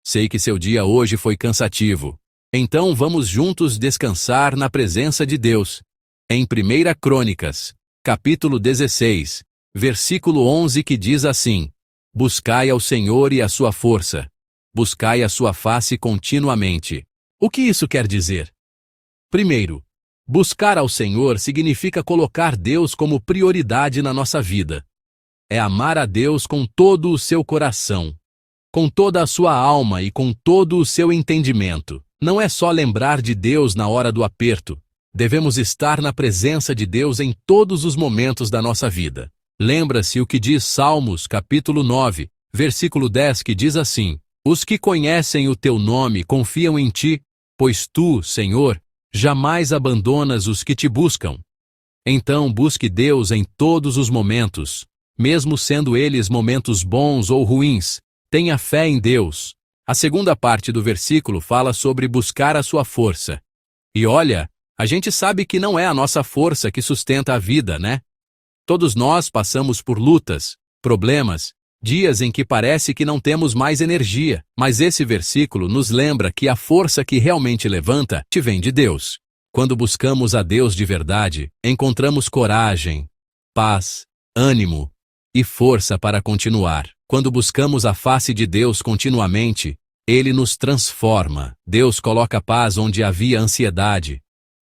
Sei que seu dia hoje foi cansativo. Então vamos juntos descansar na presença de Deus. Em 1 Crônicas, capítulo 16, versículo 11, que diz assim: Buscai ao Senhor e a sua força. Buscai a sua face continuamente. O que isso quer dizer? Primeiro, buscar ao Senhor significa colocar Deus como prioridade na nossa vida. É amar a Deus com todo o seu coração, com toda a sua alma e com todo o seu entendimento. Não é só lembrar de Deus na hora do aperto. Devemos estar na presença de Deus em todos os momentos da nossa vida. Lembra-se o que diz Salmos, capítulo 9, versículo 10, que diz assim: Os que conhecem o teu nome confiam em ti, pois tu, Senhor, jamais abandonas os que te buscam. Então busque Deus em todos os momentos, mesmo sendo eles momentos bons ou ruins. Tenha fé em Deus. A segunda parte do versículo fala sobre buscar a sua força. E olha, a gente sabe que não é a nossa força que sustenta a vida, né? Todos nós passamos por lutas, problemas, dias em que parece que não temos mais energia, mas esse versículo nos lembra que a força que realmente levanta te vem de Deus. Quando buscamos a Deus de verdade, encontramos coragem, paz, ânimo e força para continuar. Quando buscamos a face de Deus continuamente, Ele nos transforma. Deus coloca paz onde havia ansiedade,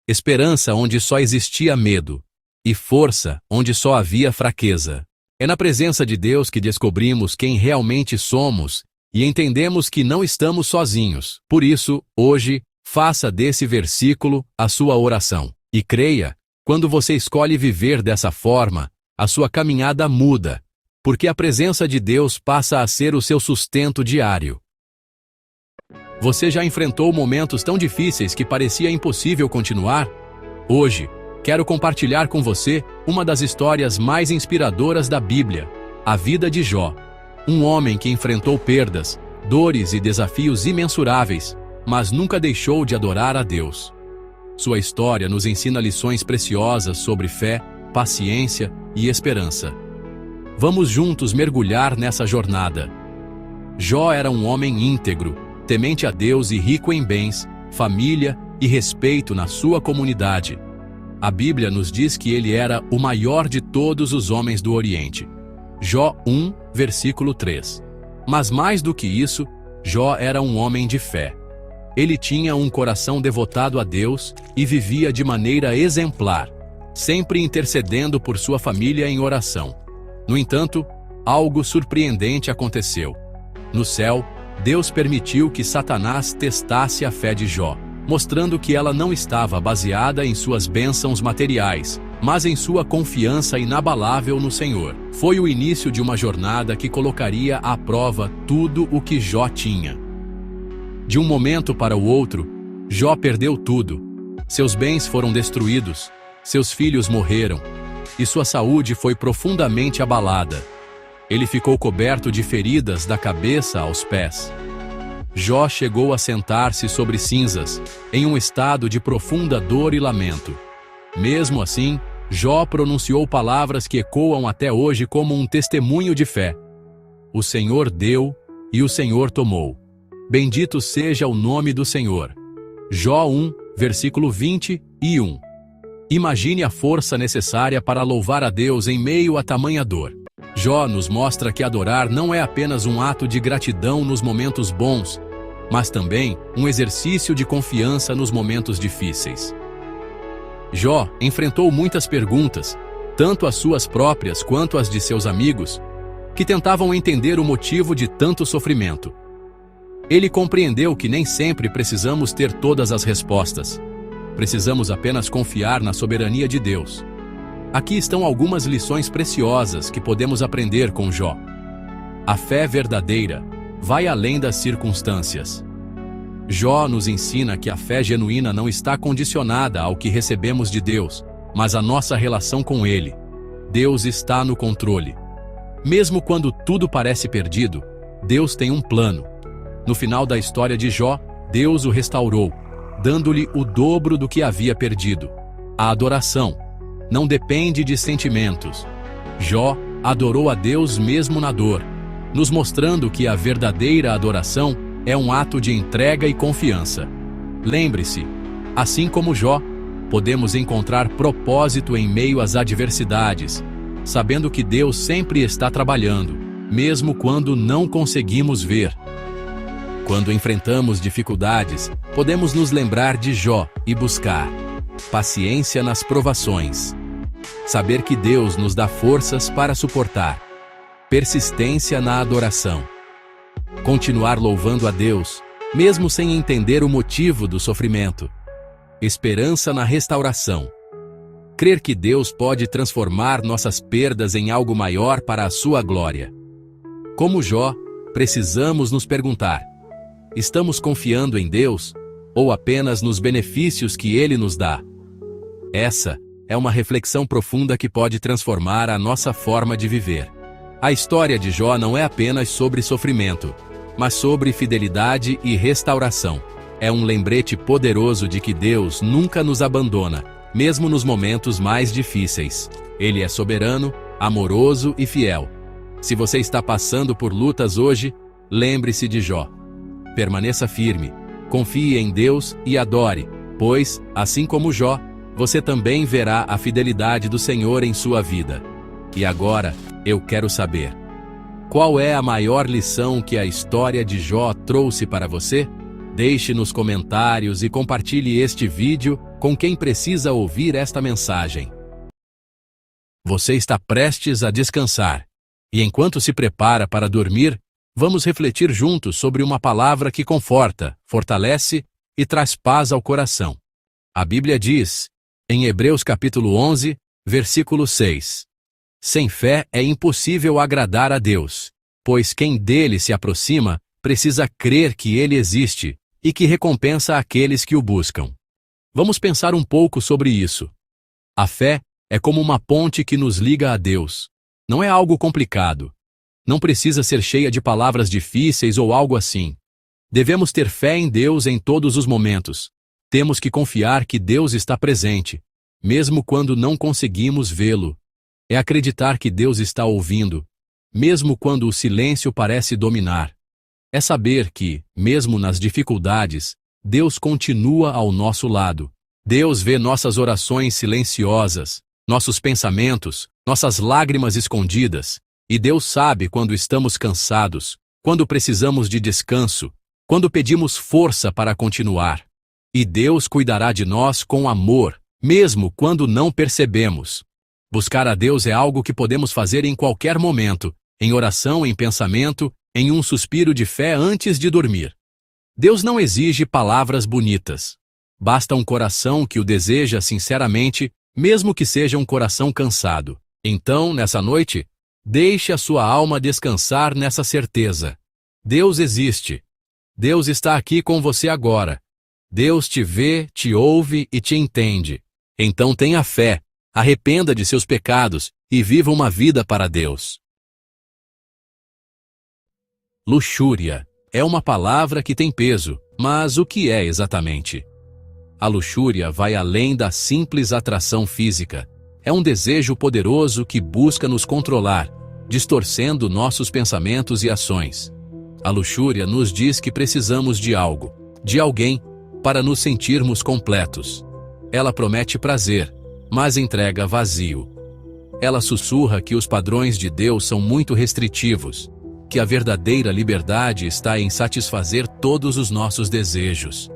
esperança onde só existia medo, e força onde só havia fraqueza. É na presença de Deus que descobrimos quem realmente somos e entendemos que não estamos sozinhos. Por isso, hoje, faça desse versículo a sua oração. E creia, quando você escolhe viver dessa forma, a sua caminhada muda, porque a presença de Deus passa a ser o seu sustento diário. Você já enfrentou momentos tão difíceis que parecia impossível continuar? Hoje, quero compartilhar com você uma das histórias mais inspiradoras da Bíblia, a vida de Jó. Um homem que enfrentou perdas, dores e desafios imensuráveis, mas nunca deixou de adorar a Deus. Sua história nos ensina lições preciosas sobre fé, paciência e esperança. Vamos juntos mergulhar nessa jornada. Jó era um homem íntegro, temente a Deus e rico em bens, família e respeito na sua comunidade. A Bíblia nos diz que ele era o maior de todos os homens do Oriente. Jó 1, versículo 3. Mas mais do que isso, Jó era um homem de fé. Ele tinha um coração devotado a Deus e vivia de maneira exemplar, sempre intercedendo por sua família em oração. No entanto, algo surpreendente aconteceu. No céu, Deus permitiu que Satanás testasse a fé de Jó, mostrando que ela não estava baseada em suas bênçãos materiais, mas em sua confiança inabalável no Senhor. Foi o início de uma jornada que colocaria à prova tudo o que Jó tinha. De um momento para o outro, Jó perdeu tudo. Seus bens foram destruídos, seus filhos morreram, e sua saúde foi profundamente abalada. Ele ficou coberto de feridas da cabeça aos pés. Jó chegou a sentar-se sobre cinzas, em um estado de profunda dor e lamento. Mesmo assim, Jó pronunciou palavras que ecoam até hoje como um testemunho de fé. O Senhor deu e o Senhor tomou. Bendito seja o nome do Senhor. Jó 1, versículo 21. Imagine a força necessária para louvar a Deus em meio a tamanha dor. Jó nos mostra que adorar não é apenas um ato de gratidão nos momentos bons, mas também um exercício de confiança nos momentos difíceis. Jó enfrentou muitas perguntas, tanto as suas próprias quanto as de seus amigos, que tentavam entender o motivo de tanto sofrimento. Ele compreendeu que nem sempre precisamos ter todas as respostas. Precisamos apenas confiar na soberania de Deus. Aqui estão algumas lições preciosas que podemos aprender com Jó. A fé verdadeira vai além das circunstâncias. Jó nos ensina que a fé genuína não está condicionada ao que recebemos de Deus, mas à nossa relação com Ele. Deus está no controle. Mesmo quando tudo parece perdido, Deus tem um plano. No final da história de Jó, Deus o restaurou, dando-lhe o dobro do que havia perdido. A adoração não depende de sentimentos. Jó adorou a Deus mesmo na dor, nos mostrando que a verdadeira adoração é um ato de entrega e confiança. Lembre-se, assim como Jó, podemos encontrar propósito em meio às adversidades, sabendo que Deus sempre está trabalhando, mesmo quando não conseguimos ver. Quando enfrentamos dificuldades, podemos nos lembrar de Jó e buscar paciência nas provações. Saber que Deus nos dá forças para suportar. Persistência na adoração. Continuar louvando a Deus, mesmo sem entender o motivo do sofrimento. Esperança na restauração. Crer que Deus pode transformar nossas perdas em algo maior para a sua glória. Como Jó, precisamos nos perguntar: estamos confiando em Deus ou apenas nos benefícios que Ele nos dá? Essa é uma reflexão profunda que pode transformar a nossa forma de viver. A história de Jó não é apenas sobre sofrimento, mas sobre fidelidade e restauração. É um lembrete poderoso de que Deus nunca nos abandona, mesmo nos momentos mais difíceis. Ele é soberano, amoroso e fiel. Se você está passando por lutas hoje, lembre-se de Jó. Permaneça firme, confie em Deus e adore, pois, assim como Jó, você também verá a fidelidade do Senhor em sua vida. E agora, eu quero saber: qual é a maior lição que a história de Jó trouxe para você? Deixe nos comentários e compartilhe este vídeo com quem precisa ouvir esta mensagem. Você está prestes a descansar. E enquanto se prepara para dormir, vamos refletir juntos sobre uma palavra que conforta, fortalece e traz paz ao coração. A Bíblia diz, em Hebreus capítulo 11, versículo 6: sem fé é impossível agradar a Deus, pois quem dele se aproxima precisa crer que ele existe e que recompensa aqueles que o buscam. Vamos pensar um pouco sobre isso. A fé é como uma ponte que nos liga a Deus. Não é algo complicado. Não precisa ser cheia de palavras difíceis ou algo assim. Devemos ter fé em Deus em todos os momentos. Temos que confiar que Deus está presente, mesmo quando não conseguimos vê-lo. É acreditar que Deus está ouvindo, mesmo quando o silêncio parece dominar. É saber que, mesmo nas dificuldades, Deus continua ao nosso lado. Deus vê nossas orações silenciosas, nossos pensamentos, nossas lágrimas escondidas, e Deus sabe quando estamos cansados, quando precisamos de descanso, quando pedimos força para continuar. E Deus cuidará de nós com amor, mesmo quando não percebemos. Buscar a Deus é algo que podemos fazer em qualquer momento, em oração, em pensamento, em um suspiro de fé antes de dormir. Deus não exige palavras bonitas. Basta um coração que o deseja sinceramente, mesmo que seja um coração cansado. Então, nessa noite, deixe a sua alma descansar nessa certeza. Deus existe. Deus está aqui com você agora. Deus te vê, te ouve e te entende. Então tenha fé, arrependa de seus pecados e viva uma vida para Deus. Luxúria é uma palavra que tem peso, mas o que é exatamente? A luxúria vai além da simples atração física. É um desejo poderoso que busca nos controlar, distorcendo nossos pensamentos e ações. A luxúria nos diz que precisamos de algo, de alguém, para nos sentirmos completos. Ela promete prazer, mas entrega vazio. Ela sussurra que os padrões de Deus são muito restritivos, que a verdadeira liberdade está em satisfazer todos os nossos desejos.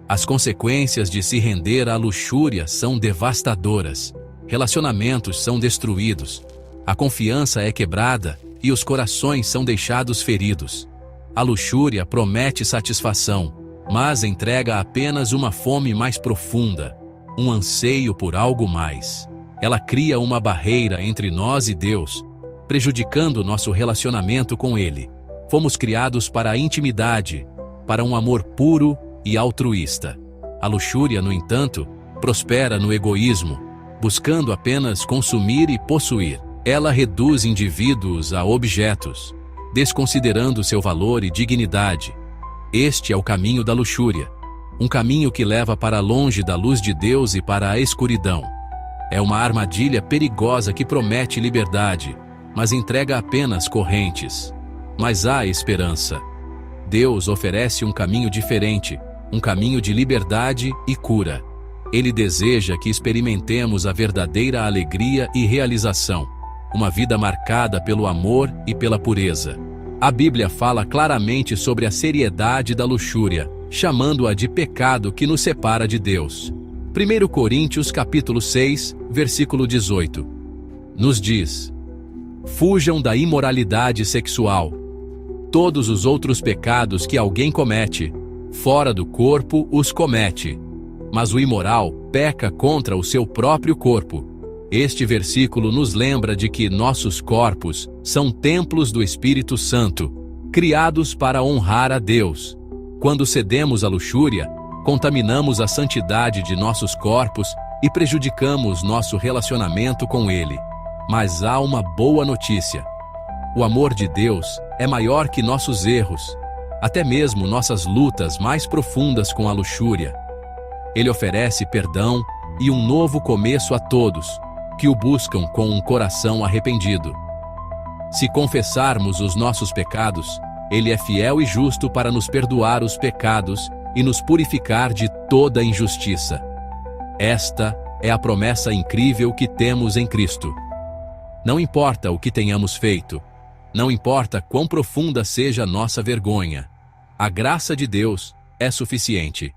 As consequências de se render à luxúria são devastadoras. Relacionamentos são destruídos. A confiança é quebrada e os corações são deixados feridos. A luxúria promete satisfação, mas entrega apenas uma fome mais profunda, um anseio por algo mais. Ela cria uma barreira entre nós e Deus, prejudicando nosso relacionamento com Ele. Fomos criados para a intimidade, para um amor puro e altruísta. A luxúria, no entanto, prospera no egoísmo, buscando apenas consumir e possuir. Ela reduz indivíduos a objetos, desconsiderando seu valor e dignidade. Este é o caminho da luxúria, um caminho que leva para longe da luz de Deus e para a escuridão. É uma armadilha perigosa que promete liberdade, mas entrega apenas correntes. Mas há esperança. Deus oferece um caminho diferente, um caminho de liberdade e cura. Ele deseja que experimentemos a verdadeira alegria e realização, uma vida marcada pelo amor e pela pureza. A Bíblia fala claramente sobre a seriedade da luxúria, chamando-a de pecado que nos separa de Deus. 1 Coríntios capítulo 6, versículo 18, nos diz: fujam da imoralidade sexual. Todos os outros pecados que alguém comete, fora do corpo os comete. Mas o imoral peca contra o seu próprio corpo. Este versículo nos lembra de que nossos corpos são templos do Espírito Santo, criados para honrar a Deus. Quando cedemos à luxúria, contaminamos a santidade de nossos corpos e prejudicamos nosso relacionamento com Ele. Mas há uma boa notícia. O amor de Deus é maior que nossos erros, até mesmo nossas lutas mais profundas com a luxúria. Ele oferece perdão e um novo começo a todos que o buscam com um coração arrependido. Se confessarmos os nossos pecados, Ele é fiel e justo para nos perdoar os pecados e nos purificar de toda injustiça. Esta é a promessa incrível que temos em Cristo. Não importa o que tenhamos feito, não importa quão profunda seja nossa vergonha, a graça de Deus é suficiente.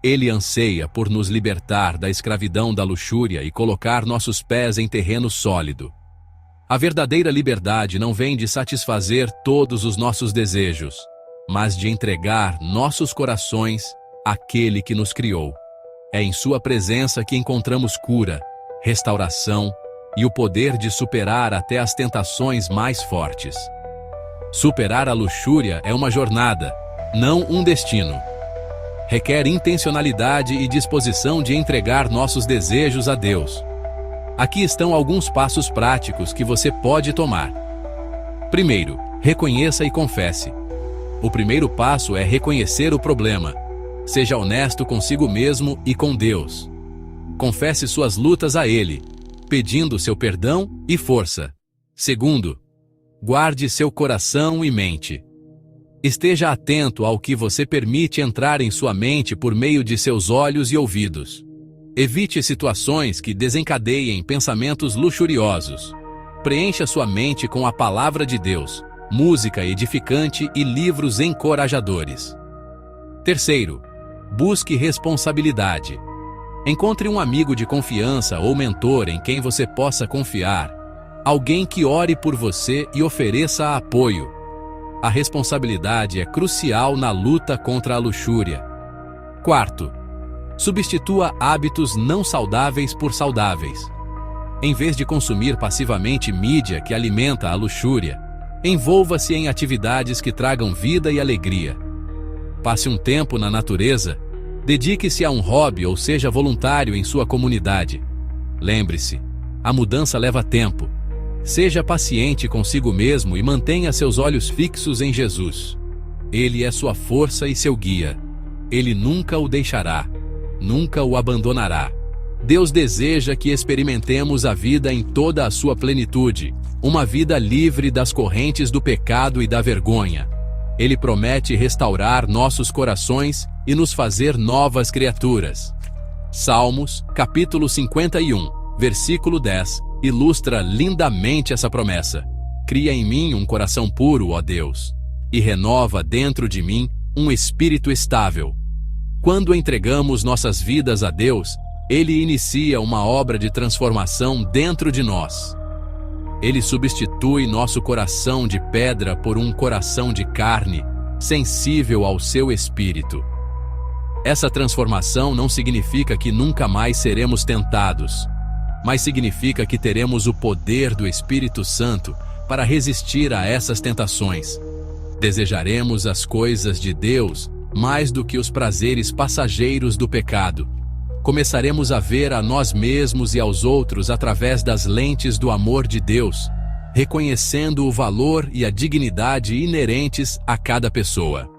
Ele anseia por nos libertar da escravidão da luxúria e colocar nossos pés em terreno sólido. A verdadeira liberdade não vem de satisfazer todos os nossos desejos, mas de entregar nossos corações àquele que nos criou. É em sua presença que encontramos cura, restauração e o poder de superar até as tentações mais fortes. Superar a luxúria é uma jornada, não um destino. Requer intencionalidade e disposição de entregar nossos desejos a Deus. Aqui estão alguns passos práticos que você pode tomar. Primeiro, reconheça e confesse. O primeiro passo é reconhecer o problema. Seja honesto consigo mesmo e com Deus. Confesse suas lutas a Ele, pedindo seu perdão e força. Segundo, guarde seu coração e mente. Esteja atento ao que você permite entrar em sua mente por meio de seus olhos e ouvidos. Evite situações que desencadeiem pensamentos luxuriosos. Preencha sua mente com a palavra de Deus, música edificante e livros encorajadores. Terceiro, busque responsabilidade. Encontre um amigo de confiança ou mentor em quem você possa confiar. Alguém que ore por você e ofereça apoio. A responsabilidade é crucial na luta contra a luxúria. Quarto, substitua hábitos não saudáveis por saudáveis. Em vez de consumir passivamente mídia que alimenta a luxúria, envolva-se em atividades que tragam vida e alegria. Passe um tempo na natureza, dedique-se a um hobby ou seja voluntário em sua comunidade. Lembre-se, a mudança leva tempo. Seja paciente consigo mesmo e mantenha seus olhos fixos em Jesus. Ele é sua força e seu guia. Ele nunca o deixará, nunca o abandonará. Deus deseja que experimentemos a vida em toda a sua plenitude, uma vida livre das correntes do pecado e da vergonha. Ele promete restaurar nossos corações e nos fazer novas criaturas. Salmos, capítulo 51, versículo 10, ilustra lindamente essa promessa. Cria em mim um coração puro, ó Deus, e renova dentro de mim um espírito estável. Quando entregamos nossas vidas a Deus, Ele inicia uma obra de transformação dentro de nós. Ele substitui nosso coração de pedra por um coração de carne, sensível ao seu espírito. Essa transformação não significa que nunca mais seremos tentados, mas significa que teremos o poder do Espírito Santo para resistir a essas tentações. Desejaremos as coisas de Deus mais do que os prazeres passageiros do pecado. Começaremos a ver a nós mesmos e aos outros através das lentes do amor de Deus, reconhecendo o valor e a dignidade inerentes a cada pessoa.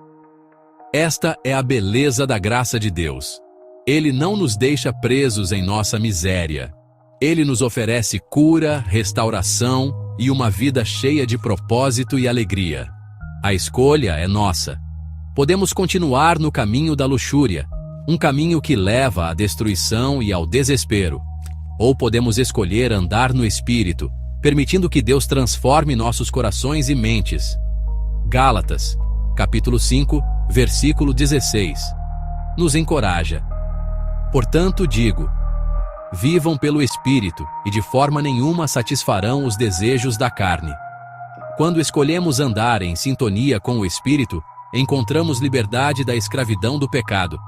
Esta é a beleza da graça de Deus. Ele não nos deixa presos em nossa miséria. Ele nos oferece cura, restauração e uma vida cheia de propósito e alegria. A escolha é nossa. Podemos continuar no caminho da luxúria, um caminho que leva à destruição e ao desespero. Ou podemos escolher andar no Espírito, permitindo que Deus transforme nossos corações e mentes. Gálatas, capítulo 5, versículo 16. Nos encoraja. Portanto, digo: vivam pelo Espírito, e de forma nenhuma satisfarão os desejos da carne. Quando escolhemos andar em sintonia com o Espírito, encontramos liberdade da escravidão do pecado.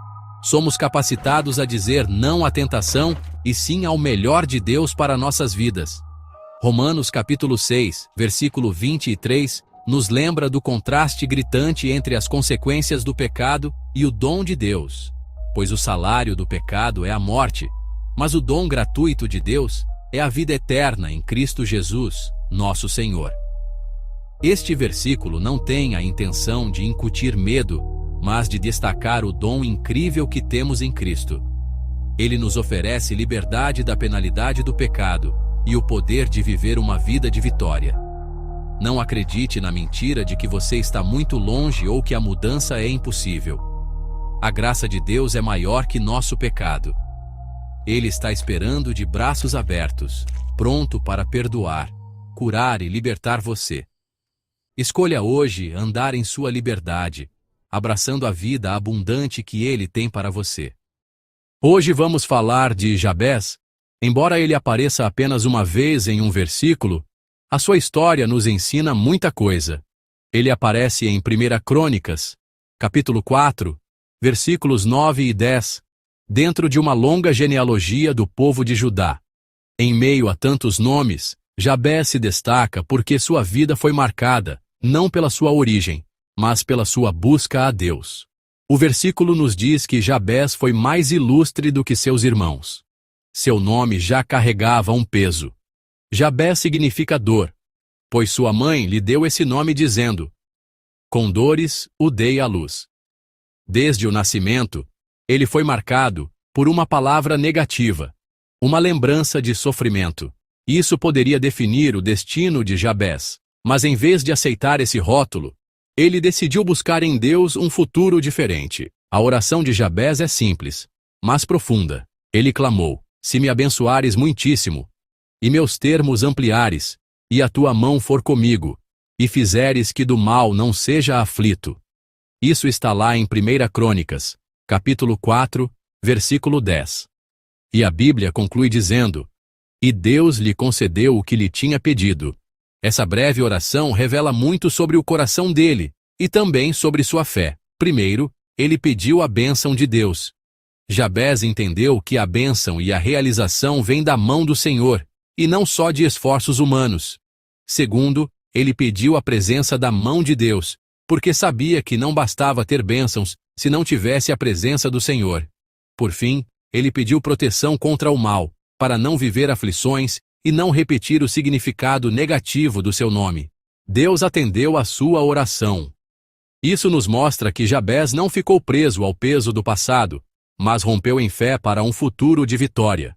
Somos capacitados a dizer não à tentação e sim ao melhor de Deus para nossas vidas. Romanos capítulo 6, versículo 23, nos lembra do contraste gritante entre as consequências do pecado e o dom de Deus. Pois o salário do pecado é a morte, mas o dom gratuito de Deus é a vida eterna em Cristo Jesus, nosso Senhor. Este versículo não tem a intenção de incutir medo, mas de destacar o dom incrível que temos em Cristo. Ele nos oferece liberdade da penalidade do pecado e o poder de viver uma vida de vitória. Não acredite na mentira de que você está muito longe ou que a mudança é impossível. A graça de Deus é maior que nosso pecado. Ele está esperando de braços abertos, pronto para perdoar, curar e libertar você. Escolha hoje andar em sua liberdade, abraçando a vida abundante que Ele tem para você. Hoje vamos falar de Jabés. Embora ele apareça apenas uma vez em um versículo, a sua história nos ensina muita coisa. Ele aparece em 1 Crônicas, capítulo 4, versículos 9 e 10, dentro de uma longa genealogia do povo de Judá. Em meio a tantos nomes, Jabés se destaca porque sua vida foi marcada, não pela sua origem, mas pela sua busca a Deus. O versículo nos diz que Jabés foi mais ilustre do que seus irmãos. Seu nome já carregava um peso. Jabés significa dor, pois sua mãe lhe deu esse nome dizendo: com dores o dei à luz. Desde o nascimento, ele foi marcado por uma palavra negativa, uma lembrança de sofrimento. Isso poderia definir o destino de Jabés, mas em vez de aceitar esse rótulo, ele decidiu buscar em Deus um futuro diferente. A oração de Jabés é simples, mas profunda. Ele clamou: se me abençoares muitíssimo, e meus termos ampliares, e a tua mão for comigo, e fizeres que do mal não seja aflito. Isso está lá em 1 Crônicas, capítulo 4, versículo 10. E a Bíblia conclui dizendo: e Deus lhe concedeu o que lhe tinha pedido. Essa breve oração revela muito sobre o coração dele, e também sobre sua fé. Primeiro, ele pediu a bênção de Deus. Jabés entendeu que a bênção e a realização vêm da mão do Senhor, e não só de esforços humanos. Segundo, ele pediu a presença da mão de Deus, porque sabia que não bastava ter bênçãos se não tivesse a presença do Senhor. Por fim, ele pediu proteção contra o mal, para não viver aflições e não repetir o significado negativo do seu nome. Deus atendeu a sua oração. Isso nos mostra que Jabés não ficou preso ao peso do passado, mas rompeu em fé para um futuro de vitória.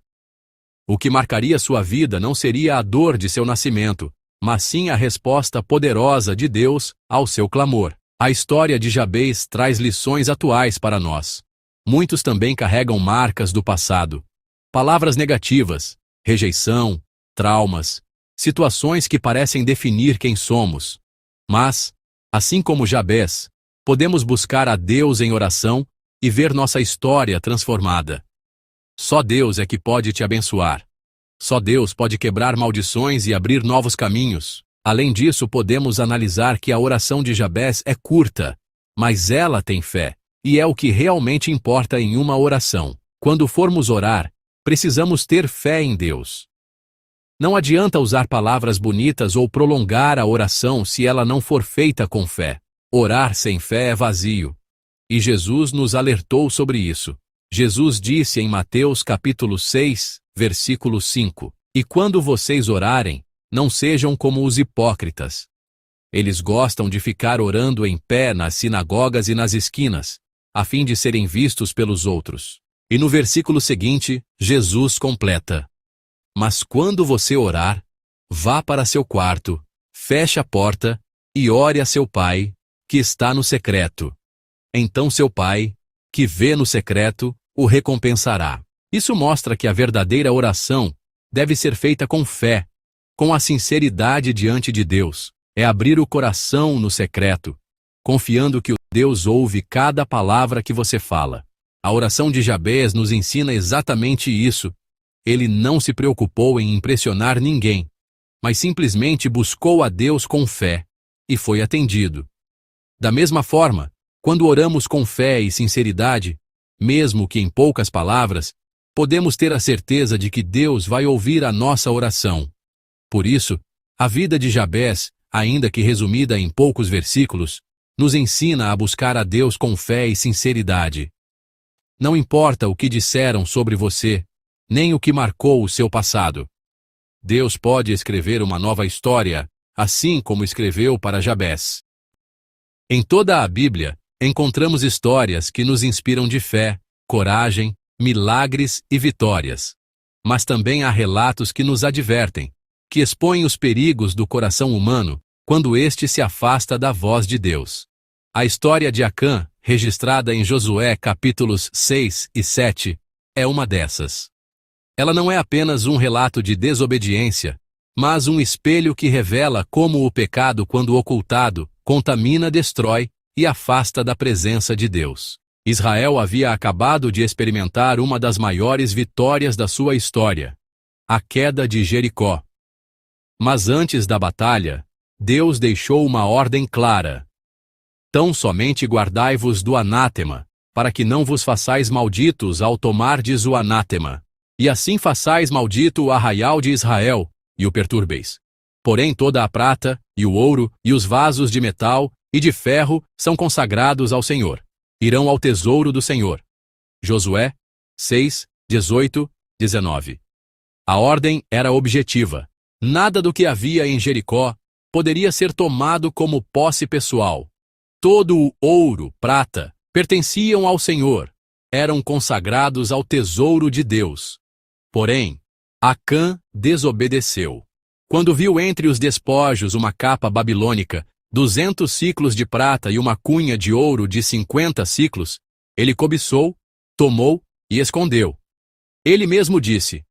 O que marcaria sua vida não seria a dor de seu nascimento, mas sim a resposta poderosa de Deus ao seu clamor. A história de Jabés traz lições atuais para nós. Muitos também carregam marcas do passado. Palavras negativas, rejeição, traumas, situações que parecem definir quem somos. Mas, assim como Jabés, podemos buscar a Deus em oração e ver nossa história transformada. Só Deus é que pode te abençoar. Só Deus pode quebrar maldições e abrir novos caminhos. Além disso, podemos analisar que a oração de Jabés é curta, mas ela tem fé, e é o que realmente importa em uma oração. Quando formos orar, precisamos ter fé em Deus. Não adianta usar palavras bonitas ou prolongar a oração se ela não for feita com fé. Orar sem fé é vazio. E Jesus nos alertou sobre isso. Jesus disse em Mateus capítulo 6, versículo 5: e quando vocês orarem, não sejam como os hipócritas. Eles gostam de ficar orando em pé nas sinagogas e nas esquinas, a fim de serem vistos pelos outros. E no versículo seguinte, Jesus completa: mas quando você orar, vá para seu quarto, feche a porta e ore a seu pai, que está no secreto. então seu pai, que vê no secreto, o recompensará. Isso mostra que a verdadeira oração deve ser feita com fé, com a sinceridade diante de Deus. É abrir o coração no secreto, confiando que o Deus ouve cada palavra que você fala. A oração de Jabez nos ensina exatamente isso. Ele não se preocupou em impressionar ninguém, mas simplesmente buscou a Deus com fé, e foi atendido. Da mesma forma, quando oramos com fé e sinceridade, mesmo que em poucas palavras, podemos ter a certeza de que Deus vai ouvir a nossa oração. Por isso, a vida de Jabez, ainda que resumida em poucos versículos, nos ensina a buscar a Deus com fé e sinceridade. Não importa o que disseram sobre você, nem o que marcou o seu passado. Deus pode escrever uma nova história, assim como escreveu para Jabez. Em toda a Bíblia, encontramos histórias que nos inspiram de fé, coragem, milagres e vitórias. Mas também há relatos que nos advertem, que expõem os perigos do coração humano quando este se afasta da voz de Deus. A história de Acã, registrada em Josué capítulos 6 e 7, é uma dessas. Ela não é apenas um relato de desobediência, mas um espelho que revela como o pecado, quando ocultado, contamina, destrói e afasta da presença de Deus. Israel havia acabado de experimentar uma das maiores vitórias da sua história, a queda de Jericó. Mas antes da batalha, Deus deixou uma ordem clara. Tão somente guardai-vos do anátema, para que não vos façais malditos ao tomardes o anátema. E assim façais maldito o arraial de Israel, e o perturbeis. Porém toda a prata, e o ouro, e os vasos de metal e de ferro são consagrados ao Senhor. Irão ao tesouro do Senhor. Josué 6, 18, 19. A ordem era objetiva. Nada do que havia em Jericó poderia ser tomado como posse pessoal. Todo o ouro, prata, pertenciam ao Senhor. Eram consagrados ao tesouro de Deus. Porém, Acã desobedeceu. Quando viu entre os despojos uma capa babilônica, 200 siclos de prata e uma cunha de ouro de 50 siclos, ele cobiçou, tomou e escondeu. Ele mesmo disse: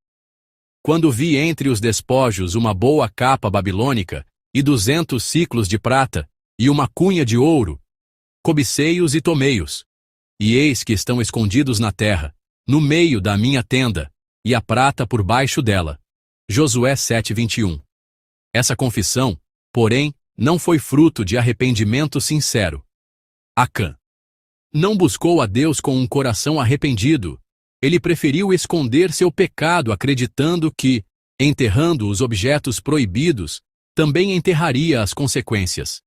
quando vi entre os despojos uma boa capa babilônica e 200 siclos de prata e uma cunha de ouro, cobicei-os e tomei-os. E eis que estão escondidos na terra, no meio da minha tenda, e a prata por baixo dela. Josué 7:21. Essa confissão, porém, não foi fruto de arrependimento sincero. Acã não buscou a Deus com um coração arrependido. Ele preferiu esconder seu pecado, acreditando que, enterrando os objetos proibidos, também enterraria as consequências.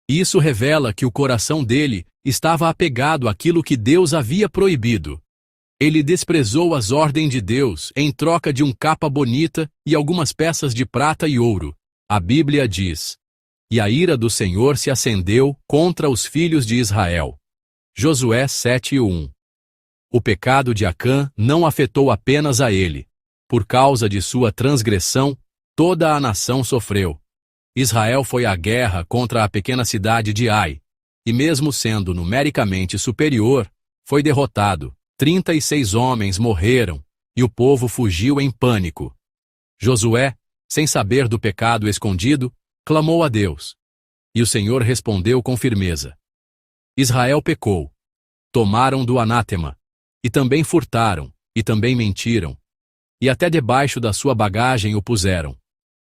Isso revela que o coração dele estava apegado àquilo que Deus havia proibido. Ele desprezou as ordens de Deus em troca de uma capa bonita e algumas peças de prata e ouro. A Bíblia diz: e a ira do Senhor se acendeu contra os filhos de Israel. Josué 7:1. O pecado de Acã não afetou apenas a ele. Por causa de sua transgressão, toda a nação sofreu. Israel foi à guerra contra a pequena cidade de Ai, e mesmo sendo numericamente superior, foi derrotado. 36 homens morreram, e o povo fugiu em pânico. Josué, sem saber do pecado escondido, clamou a Deus. E o Senhor respondeu com firmeza. Israel pecou. Tomaram do anátema, e também furtaram, e também mentiram, e até debaixo da sua bagagem o puseram.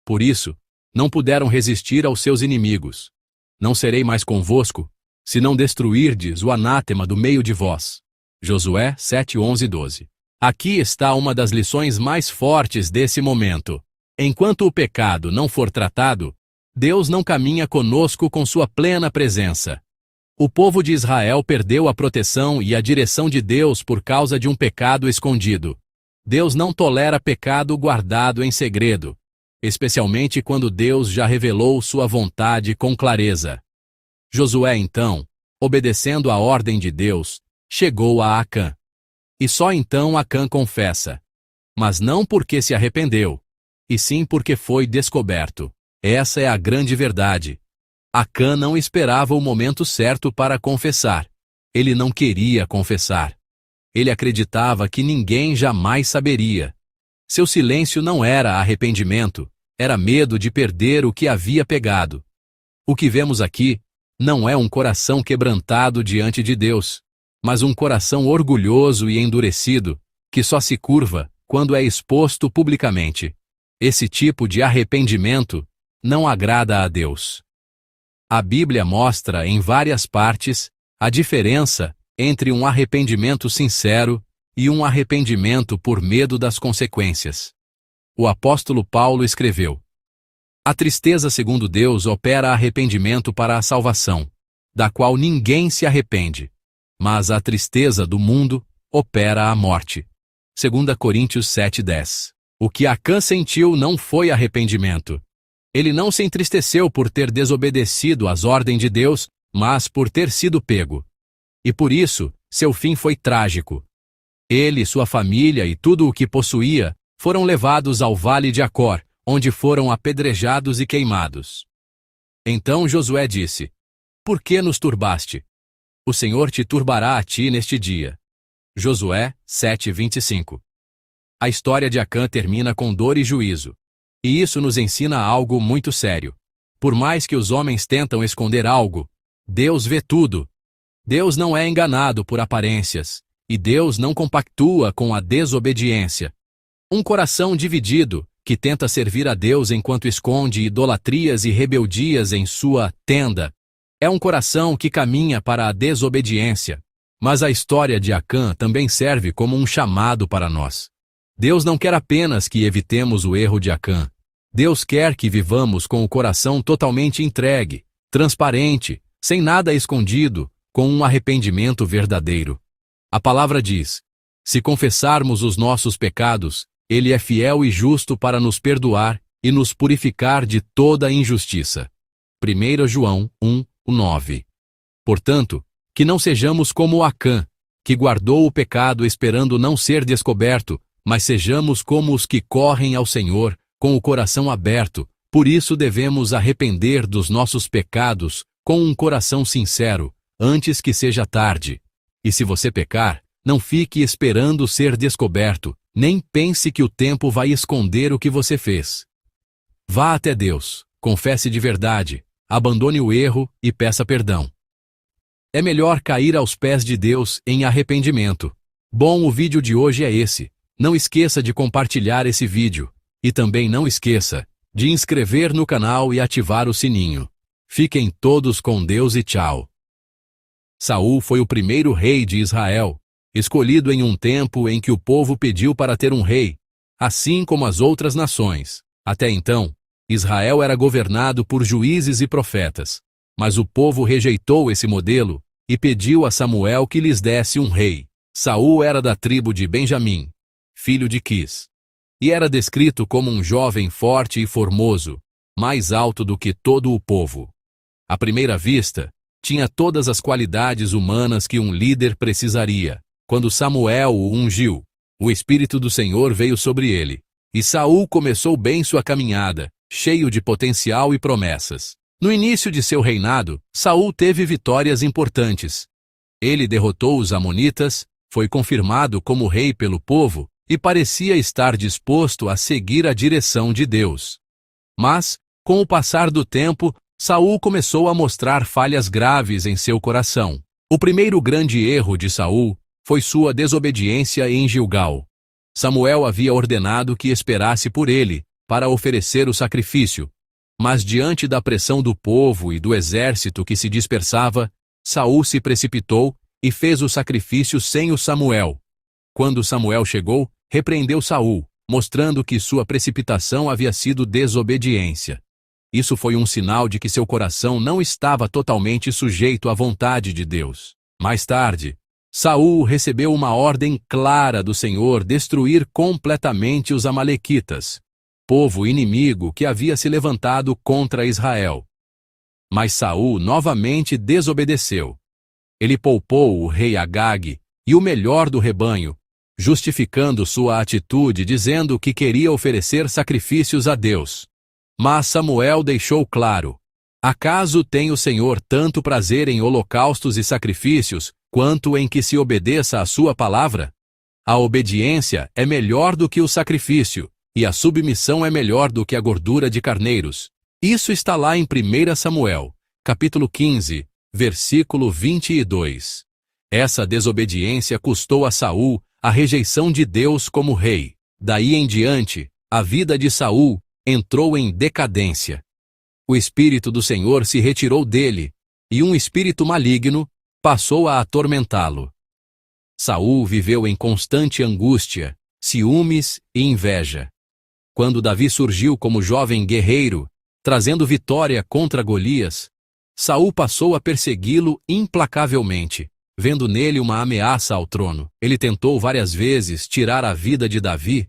Por isso, não puderam resistir aos seus inimigos. Não serei mais convosco, se não destruirdes o anátema do meio de vós. Josué 7:11-12. Aqui está uma das lições mais fortes desse momento. Enquanto o pecado não for tratado, Deus não caminha conosco com sua plena presença. O povo de Israel perdeu a proteção e a direção de Deus por causa de um pecado escondido. Deus não tolera pecado guardado em segredo, especialmente quando Deus já revelou sua vontade com clareza. Josué, então, obedecendo à ordem de Deus, chegou a Acã. E só então Acã confessa. Mas não porque se arrependeu, e sim porque foi descoberto. Essa é a grande verdade. Acã não esperava o momento certo para confessar. ele não queria confessar. Ele acreditava que ninguém jamais saberia. Seu silêncio não era arrependimento, era medo de perder o que havia pegado. O que vemos aqui não é um coração quebrantado diante de Deus, mas um coração orgulhoso e endurecido, que só se curva quando é exposto publicamente. Esse tipo de arrependimento não agrada a Deus. A Bíblia mostra em várias partes a diferença entre um arrependimento sincero e um arrependimento por medo das consequências. O apóstolo Paulo escreveu: a tristeza segundo Deus opera arrependimento para a salvação, da qual ninguém se arrepende, mas a tristeza do mundo opera a morte. 2 Coríntios 7:10. O que Acã sentiu não foi arrependimento. Ele não se entristeceu por ter desobedecido às ordens de Deus, mas por ter sido pego. E por isso, seu fim foi trágico. Ele, sua família e tudo o que possuía foram levados ao vale de Acor, onde foram apedrejados e queimados. Então Josué disse: por que nos turbaste? O Senhor te turbará a ti neste dia. Josué 7:25. A história de Acã termina com dor e juízo. E isso nos ensina algo muito sério. Por mais que os homens tentam esconder algo, Deus vê tudo. Deus não é enganado por aparências, e Deus não compactua com a desobediência. Um coração dividido, que tenta servir a Deus enquanto esconde idolatrias e rebeldias em sua tenda, é um coração que caminha para a desobediência. Mas a história de Acã também serve como um chamado para nós. Deus não quer apenas que evitemos o erro de Acã. Deus quer que vivamos com o coração totalmente entregue, transparente, sem nada escondido, com um arrependimento verdadeiro. A palavra diz: se confessarmos os nossos pecados, Ele é fiel e justo para nos perdoar e nos purificar de toda injustiça. 1 João 1:9. Portanto, que não sejamos como Acã, que guardou o pecado esperando não ser descoberto, mas sejamos como os que correm ao Senhor, com o coração aberto. Por isso devemos arrepender dos nossos pecados com um coração sincero, antes que seja tarde. E se você pecar, não fique esperando ser descoberto, nem pense que o tempo vai esconder o que você fez. Vá até Deus, confesse de verdade, abandone o erro e peça perdão. É melhor cair aos pés de Deus em arrependimento. Bom, o vídeo de hoje é esse. Não esqueça de compartilhar esse vídeo. E também não esqueça de inscrever no canal e ativar o sininho. Fiquem todos com Deus e tchau. Saul foi o primeiro rei de Israel, escolhido em um tempo em que o povo pediu para ter um rei, assim como as outras nações. Até então, Israel era governado por juízes e profetas, mas o povo rejeitou esse modelo e pediu a Samuel que lhes desse um rei. Saul era da tribo de Benjamim, filho de Quis, e era descrito como um jovem forte e formoso, mais alto do que todo o povo. À primeira vista, tinha todas as qualidades humanas que um líder precisaria. Quando Samuel o ungiu, o Espírito do Senhor veio sobre ele, e Saul começou bem sua caminhada, cheio de potencial e promessas. No início de seu reinado, Saul teve vitórias importantes. Ele derrotou os amonitas, foi confirmado como rei pelo povo e parecia estar disposto a seguir a direção de Deus. Mas, com o passar do tempo, Saul começou a mostrar falhas graves em seu coração. O primeiro grande erro de Saul foi sua desobediência em Gilgal. Samuel havia ordenado que esperasse por ele, para oferecer o sacrifício. Mas diante da pressão do povo e do exército que se dispersava, Saul se precipitou e fez o sacrifício sem o Samuel. Quando Samuel chegou, repreendeu Saul, mostrando que sua precipitação havia sido desobediência. Isso foi um sinal de que seu coração não estava totalmente sujeito à vontade de Deus. Mais tarde, Saul recebeu uma ordem clara do Senhor destruir completamente os amalequitas, povo inimigo que havia se levantado contra Israel. Mas Saul novamente desobedeceu. Ele poupou o rei Agag e o melhor do rebanho, justificando sua atitude dizendo que queria oferecer sacrifícios a Deus. Mas Samuel deixou claro: Acaso tem o Senhor tanto prazer em holocaustos e sacrifícios, quanto em que se obedeça à sua palavra? A obediência é melhor do que o sacrifício, e a submissão é melhor do que a gordura de carneiros. Isso está lá em 1 Samuel, capítulo 15, versículo 22. Essa desobediência custou a Saul a rejeição de Deus como rei. Daí em diante, a vida de Saul entrou em decadência. O Espírito do Senhor se retirou dele, e um espírito maligno passou a atormentá-lo. Saul viveu em constante angústia, ciúmes e inveja. Quando Davi surgiu como jovem guerreiro, trazendo vitória contra Golias, Saul passou a persegui-lo implacavelmente, vendo nele uma ameaça ao trono. Ele tentou várias vezes tirar a vida de Davi,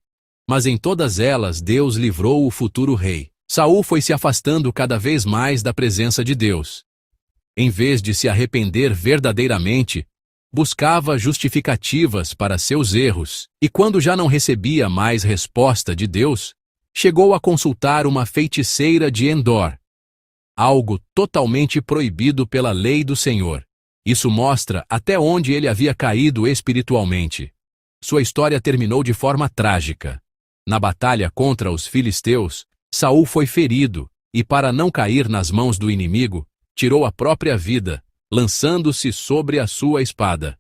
mas em todas elas Deus livrou o futuro rei. Saul foi se afastando cada vez mais da presença de Deus. Em vez de se arrepender verdadeiramente, buscava justificativas para seus erros, e quando já não recebia mais resposta de Deus, chegou a consultar uma feiticeira de Endor, algo totalmente proibido pela lei do Senhor. Isso mostra até onde ele havia caído espiritualmente. Sua história terminou de forma trágica. Na batalha contra os filisteus, Saul foi ferido, e para não cair nas mãos do inimigo, tirou a própria vida, lançando-se sobre a sua espada.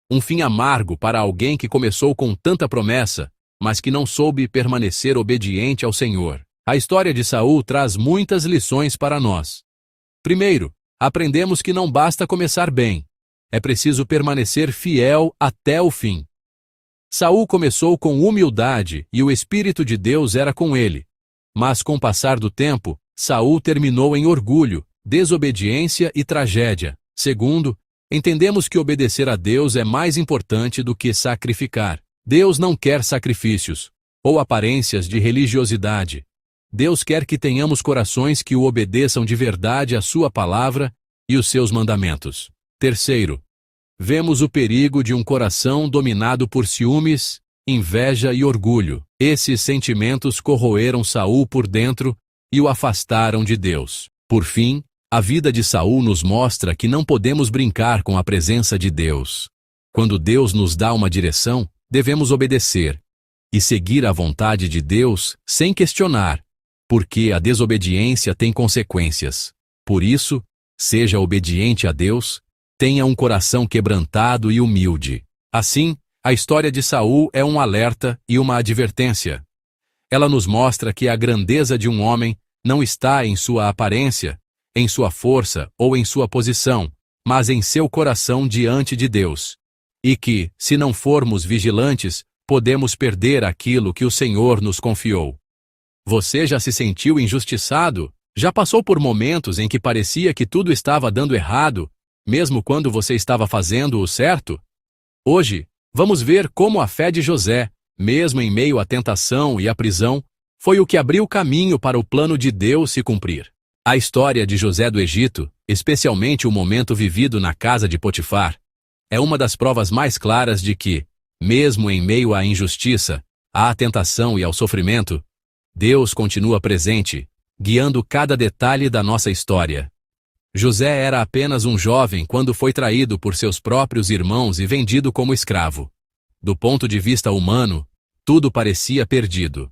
Um fim amargo para alguém que começou com tanta promessa, mas que não soube permanecer obediente ao Senhor. A história de Saul traz muitas lições para nós. Primeiro, aprendemos que não basta começar bem, é preciso permanecer fiel até o fim. Saul começou com humildade e o Espírito de Deus era com ele. Mas com o passar do tempo, Saul terminou em orgulho, desobediência e tragédia. Segundo, entendemos que obedecer a Deus é mais importante do que sacrificar. Deus não quer sacrifícios ou aparências de religiosidade. Deus quer que tenhamos corações que o obedeçam de verdade à sua palavra e os seus mandamentos. Terceiro, vemos o perigo de um coração dominado por ciúmes, inveja e orgulho. Esses sentimentos corroeram Saul por dentro e o afastaram de Deus. Por fim, a vida de Saul nos mostra que não podemos brincar com a presença de Deus. Quando Deus nos dá uma direção, devemos obedecer e seguir a vontade de Deus sem questionar, porque a desobediência tem consequências. Por isso, seja obediente a Deus, tenha um coração quebrantado e humilde. Assim, a história de Saul é um alerta e uma advertência. Ela nos mostra que a grandeza de um homem não está em sua aparência, em sua força ou em sua posição, mas em seu coração diante de Deus. E que, se não formos vigilantes, podemos perder aquilo que o Senhor nos confiou. Você já se sentiu injustiçado? Já passou por momentos em que parecia que tudo estava dando errado, mesmo quando você estava fazendo o certo? Hoje, vamos ver como a fé de José, mesmo em meio à tentação e à prisão, foi o que abriu caminho para o plano de Deus se cumprir. A história de José do Egito, especialmente o momento vivido na casa de Potifar, é uma das provas mais claras de que, mesmo em meio à injustiça, à tentação e ao sofrimento, Deus continua presente, guiando cada detalhe da nossa história. José era apenas um jovem quando foi traído por seus próprios irmãos e vendido como escravo. Do ponto de vista humano, tudo parecia perdido.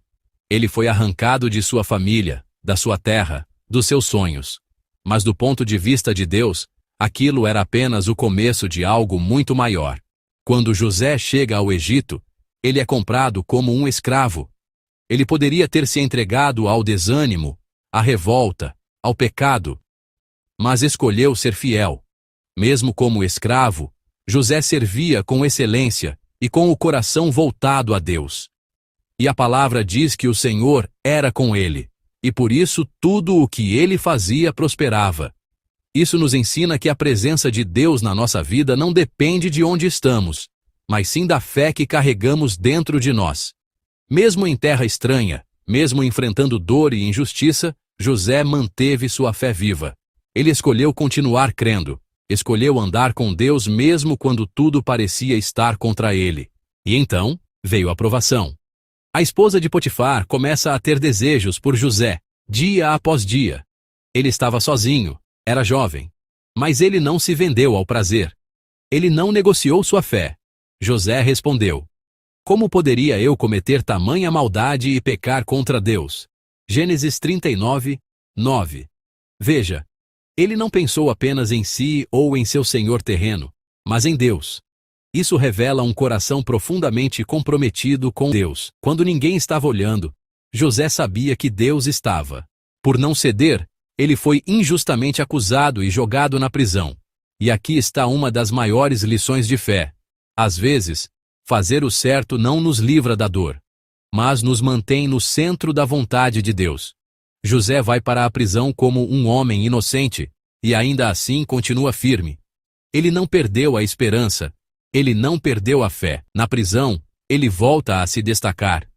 Ele foi arrancado de sua família, da sua terra, dos seus sonhos. Mas do ponto de vista de Deus, aquilo era apenas o começo de algo muito maior. Quando José chega ao Egito, ele é comprado como um escravo. Ele poderia ter se entregado ao desânimo, à revolta, ao pecado, mas escolheu ser fiel. Mesmo como escravo, José servia com excelência e com o coração voltado a Deus. E a palavra diz que o Senhor era com ele, e por isso tudo o que ele fazia prosperava. Isso nos ensina que a presença de Deus na nossa vida não depende de onde estamos, mas sim da fé que carregamos dentro de nós. Mesmo em terra estranha, mesmo enfrentando dor e injustiça, José manteve sua fé viva. Ele escolheu continuar crendo, escolheu andar com Deus mesmo quando tudo parecia estar contra ele. E então, veio a provação. A esposa de Potifar começa a ter desejos por José, dia após dia. Ele estava sozinho, era jovem. Mas ele não se vendeu ao prazer. Ele não negociou sua fé. José respondeu: Como poderia eu cometer tamanha maldade e pecar contra Deus? Gênesis 39, 9. Veja, ele não pensou apenas em si ou em seu senhor terreno, mas em Deus. Isso revela um coração profundamente comprometido com Deus. Quando ninguém estava olhando, José sabia que Deus estava. Por não ceder, ele foi injustamente acusado e jogado na prisão. E aqui está uma das maiores lições de fé. Às vezes, fazer o certo não nos livra da dor, mas nos mantém no centro da vontade de Deus. José vai para a prisão como um homem inocente, e ainda assim continua firme. Ele não perdeu a esperança, ele não perdeu a fé. Na prisão, ele volta a se destacar.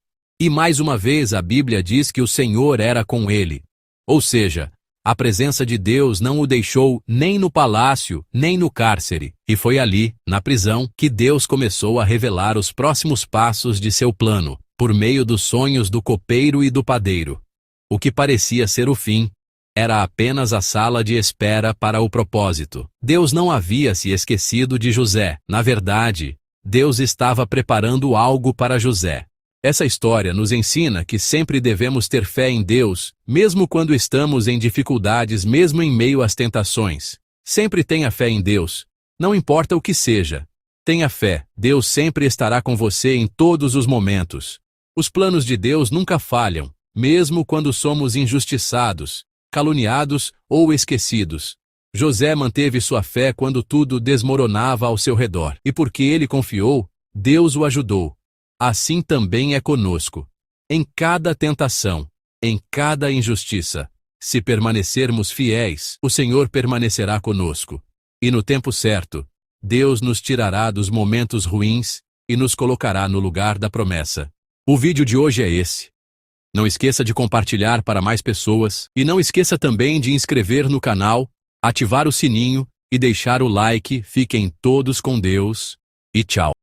E mais uma vez a Bíblia diz que o Senhor era com ele. Ou seja, a presença de Deus não o deixou nem no palácio, nem no cárcere. E foi ali, na prisão, que Deus começou a revelar os próximos passos de seu plano, por meio dos sonhos do copeiro e do padeiro. O que parecia ser o fim, era apenas a sala de espera para o propósito. Deus não havia se esquecido de José. Na verdade, Deus estava preparando algo para José. Essa história nos ensina que sempre devemos ter fé em Deus, mesmo quando estamos em dificuldades, mesmo em meio às tentações. Sempre tenha fé em Deus, não importa o que seja. Tenha fé, Deus sempre estará com você em todos os momentos. Os planos de Deus nunca falham, mesmo quando somos injustiçados, caluniados ou esquecidos. José manteve sua fé quando tudo desmoronava ao seu redor. E porque ele confiou, Deus o ajudou. Assim também é conosco. Em cada tentação, em cada injustiça, se permanecermos fiéis, o Senhor permanecerá conosco. E no tempo certo, Deus nos tirará dos momentos ruins e nos colocará no lugar da promessa. O vídeo de hoje é esse. Não esqueça de compartilhar para mais pessoas e não esqueça também de inscrever no canal, ativar o sininho e deixar o like. Fiquem todos com Deus e tchau.